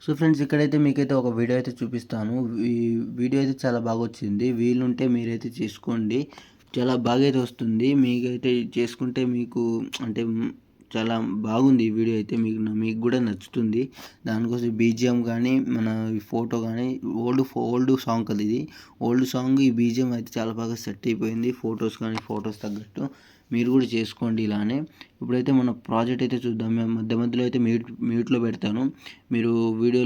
So friends, ఇక్కడైతే మీకైతే ఒక వీడియో అయితే చూపిస్తాను. ఈ వీడియో అయితే చాలా బాగా వచ్చింది. వీలుంటే మీరైతే చేసుకోండి. చాలా బాగా అయితే వస్తుంది. మీకైతే చేసుకుంటే మీకు అంటే చాలా బాగుంది ఈ వీడియో అయితే. మీకు కూడా నచ్చుతుంది. దానికోసం బీజిఎం కానీ మన ఫోటో కానీ ఓల్డ్ సాంగ్ కదా ఇది. ఓల్డ్ సాంగ్ ఈ బీజిఎం అయితే చాలా బాగా సెట్ అయిపోయింది. ఫొటోస్ తగ్గట్టు మీరు కూడా చేసుకోండి ఇలానే. ఇప్పుడైతే మన ప్రాజెక్ట్ అయితే చూద్దాం. మేము మధ్యలో అయితే మ్యూట్లో పెడతాను. మీరు వీడియో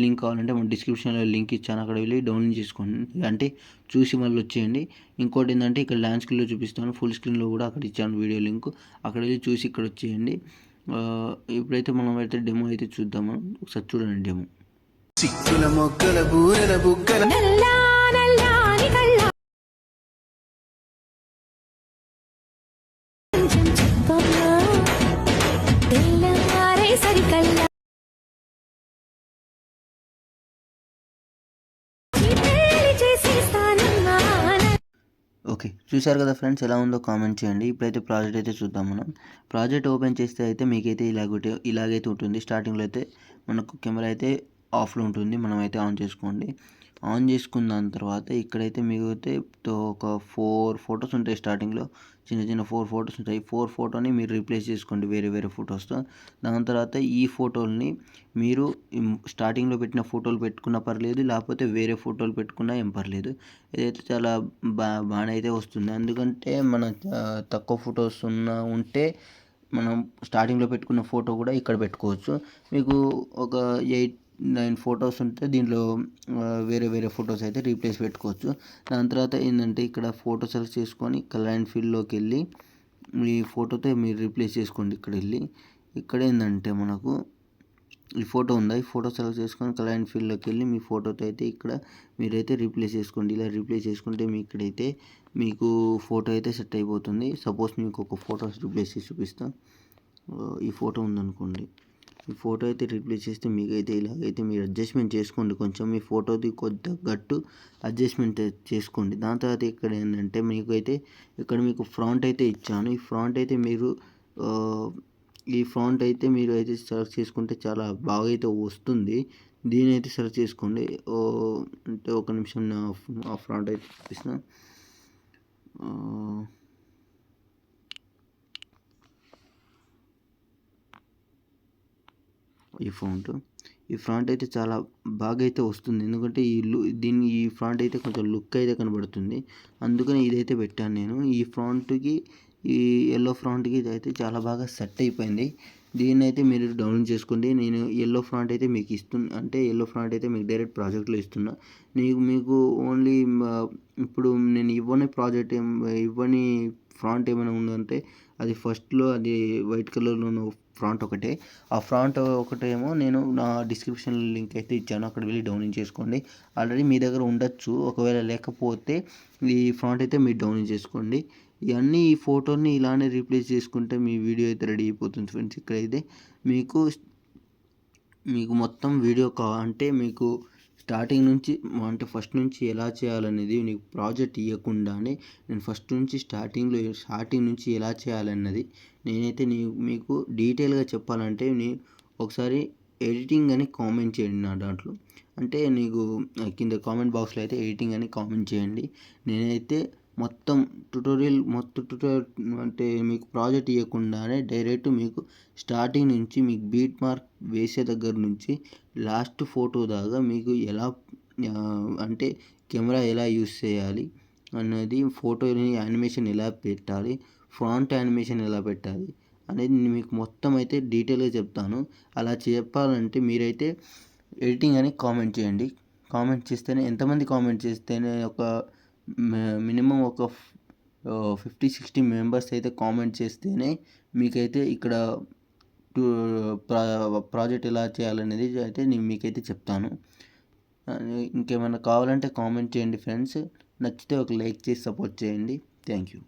లింక్ కావాలంటే మన డిస్క్రిప్షన్లో లింక్ ఇచ్చాను, అక్కడ వెళ్ళి డౌన్లోడ్ చేసుకోండి. అంటే చూసి మళ్ళీ వచ్చేయండి. ఇంకోటి ఏంటంటే ఇక్కడ ల్యాండ్ స్క్రీన్లో చూపిస్తాను, ఫుల్ స్క్రీన్లో కూడా అక్కడ ఇచ్చాను వీడియో లింక్, అక్కడ వెళ్ళి చూసి ఇక్కడ వచ్చేయండి. ఇప్పుడైతే మనం అయితే డెమో అయితే చూద్దాము. ఒకసారి చూడండి డెమో. ఓకే, చూశారు కదా ఫ్రెండ్స్, ఎలా ఉందో కామెంట్ చేయండి. ఇప్పుడైతే ప్రాజెక్ట్ అయితే చూద్దాం. మనం ప్రాజెక్ట్ ఓపెన్ చేస్తే అయితే మీకైతే ఇలాగైతే ఉంటుంది. స్టార్టింగ్లో అయితే మనకు కెమెరా అయితే ఆఫ్లో ఉంటుంది, మనం అయితే ఆన్ చేసుకోండి. ఆన్ చేసుకున్న దాని తర్వాత ఇక్కడైతే మీకు అయితే ఒక 4 ఫొటోస్ ఉంటాయి. స్టార్టింగ్లో చిన్న 4 ఫొటోస్ ఉంటాయి. 4 ఫోటోని మీరు రీప్లేస్ చేసుకోండి వేరే ఫొటోస్తో. దాని తర్వాత ఈ ఫోటోల్ని మీరు స్టార్టింగ్లో పెట్టిన ఫోటోలు పెట్టుకున్నా పర్లేదు, లేకపోతే వేరే ఫోటోలు పెట్టుకున్నా ఏం పర్లేదు. ఇదైతే చాలా బాగానే అయితే వస్తుంది. ఎందుకంటే మన తక్కువ ఫొటోస్ ఉంటే మనం స్టార్టింగ్లో పెట్టుకున్న ఫోటో కూడా ఇక్కడ పెట్టుకోవచ్చు. మీకు ఒక 8-9 ఫొటోస్ ఉంటే దీంట్లో వేరే ఫొటోస్ అయితే రీప్లేస్ పెట్టుకోవచ్చు. దాని తర్వాత ఏంటంటే ఇక్కడ ఫోటో సెలెక్ట్ చేసుకొని కలర్ అండ్ ఫీల్డ్లోకి వెళ్ళి మీ ఫోటోతో మీరు రీప్లేస్ చేసుకోండి. ఇక్కడ ఏంటంటే మనకు ఈ ఫోటో ఉందా, ఈ ఫోటో సెలెక్ట్ చేసుకొని కలర్ అండ్ ఫీల్డ్లోకి వెళ్ళి మీ ఫోటోతో అయితే ఇక్కడ మీరైతే రీప్లేస్ చేసుకోండి. ఇలా రీప్లేస్ చేసుకుంటే ఇక్కడైతే మీకు ఫోటో అయితే సెట్ అయిపోతుంది. సపోజ్ మీకు ఒక ఫోటో రీప్లేస్ చేసి చూపిస్తాను. ఈ ఫోటో ఉందనుకోండి, ఈ ఫోటో అయితే రీప్లేస్ చేస్తే మీకైతే ఇలాగైతే మీరు అడ్జస్ట్మెంట్ చేసుకోండి. కొంచెం మీ ఫోటోది తగ్గట్టు అడ్జస్ట్మెంట్ చేసుకోండి. దాని తర్వాత ఇక్కడ ఏంటంటే మీకు ఫ్రాంట్ అయితే ఇచ్చాను. ఈ ఫ్రాంట్ అయితే మీరు అయితే సెలెక్ట్ చేసుకుంటే చాలా బాగా అయితే వస్తుంది. దీని అయితే సెలెక్ట్ చేసుకోండి. అంటే ఒక నిమిషం ఆ ఫ్రాంట్ అయితే చూపిస్తాను. ఈ ఫ్రాంట్ అయితే చాలా బాగా అయితే వస్తుంది. ఎందుకంటే ఈ ఫ్రాంట్ అయితే కొంచెం లుక్ అయితే కనబడుతుంది. అందుకని ఇదైతే పెట్టాను నేను. ఈ ఎల్లో ఫ్రాంట్కి ఇదైతే చాలా బాగా సెట్ అయిపోయింది. దీన్ని అయితే మీరు డౌన్లోడ్ చేసుకోండి. నేను ఎల్లో ఫ్రాంట్ అయితే మీకు ఎల్లో ఫ్రాంట్ అయితే మీకు డైరెక్ట్ ప్రాజెక్ట్లో ఇస్తున్నా. మీకు ఓన్లీ ఇప్పుడు నేను ఇవ్వని ఫ్రాంట్ ఏమైనా ఉందంటే అది ఫస్ట్లో అది వైట్ కలర్లో ఉన్న ఫ్రాంట్ ఒకటే. ఆ ఫ్రాంట్ ఒకటేమో నేను నా డిస్క్రిప్షన్ లింక్ అయితే ఇచ్చాను, అక్కడ వెళ్ళి డౌన్లోడ్ చేసుకోండి. ఆల్రెడీ మీ దగ్గర ఉండొచ్చు, ఒకవేళ లేకపోతే ఈ ఫ్రాంట్ అయితే మీరు డౌన్లోడ్ చేసుకోండి. ఈ ఫోటోని ఇలానే రీప్లేస్ చేసుకుంటే మీ వీడియో అయితే రెడీ అయిపోతుంది ఫ్రెండ్స్. ఇక్కడైతే మీకు మొత్తం వీడియో అంటే మీకు స్టార్టింగ్ నుంచి అంటే ఫస్ట్ నుంచి ఎలా చేయాలనేది నీకు ప్రాజెక్ట్ ఇవ్వకుండానే నేను స్టార్టింగ్ నుంచి ఎలా చేయాలన్నది నేనైతే మీకు డీటెయిల్గా చెప్పాలంటే ఒకసారి ఎడిటింగ్ అని కామెంట్ చేయండి నా దాంట్లో. అంటే కింద కామెంట్ బాక్స్లో అయితే ఎడిటింగ్ అని కామెంట్ చేయండి. నేనైతే మొత్తం ట్యుటోరియల్ అంటే మీకు ప్రాజెక్ట్ ఇవ్వకుండానే డైరెక్ట్ మీకు స్టార్టింగ్ నుంచి మీకు బీట్ మార్క్ వేసే దగ్గర నుంచి లాస్ట్ ఫోటో దాకా మీకు ఎలా అంటే కెమెరా ఎలా యూస్ చేయాలి అన్నది, ఫోటోని యానిమేషన్ ఎలా పెట్టాలి, ఫ్రంట్ యానిమేషన్ ఎలా పెట్టాలి అనేది మీకు మొత్తం అయితే డీటెయిల్గా చెప్తాను. అలా చెప్పాలంటే మీరైతే ఎడిటింగ్ అని కామెంట్ చేయండి. కామెంట్ చేస్తేనే ఎంతమంది కామెంట్ చేస్తేనే మినిమం ఒక 50-60 మెంబర్స్ అయితే కామెంట్ చేస్తేనే మీకైతే ఇక్కడ ప్రాజెక్ట్ ఎలా చేయాలనేది అయితే నేను మీకైతే చెప్తాను. ఇంకేమైనా కావాలంటే కామెంట్ చేయండి ఫ్రెండ్స్. నచ్చితే ఒక లైక్ చేసి సపోర్ట్ చేయండి. Thank you.